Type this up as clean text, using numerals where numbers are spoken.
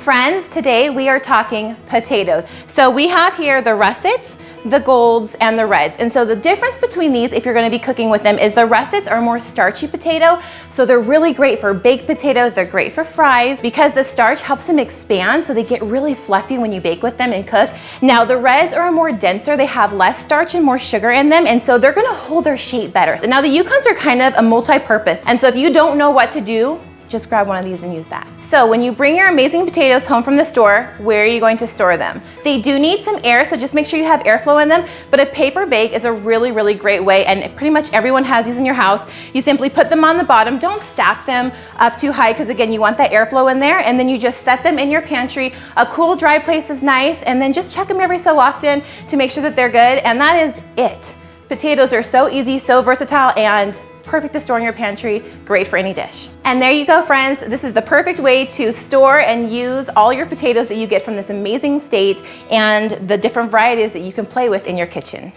Friends, today we are talking potatoes. So we have here the russets, the golds, and the reds. And so the difference between these, if you're gonna be cooking with them, is the russets are more starchy potato. So they're really great for baked potatoes. They're great for fries because the starch helps them expand. So they get really fluffy when you bake with them and cook. Now the reds are more denser. They have less starch and more sugar in them. And so they're gonna hold their shape better. So now the Yukons are kind of a multi-purpose. And so if you don't know what to do, just grab one of these and use that. So when you bring your amazing potatoes home from the store, where are you going to store them? They do need some air, so just make sure you have airflow in them, but a paper bag is a really, really great way, and pretty much everyone has these in your house. You simply put them on the bottom. Don't stack them up too high, because again, you want that airflow in there, and then you just set them in your pantry. A cool, dry place is nice, and then just check them every so often to make sure that they're good, and that is it. Potatoes are so easy, so versatile, and perfect to store in your pantry, great for any dish. And there you go, friends. This is the perfect way to store and use all your potatoes that you get from this amazing state and the different varieties that you can play with in your kitchen.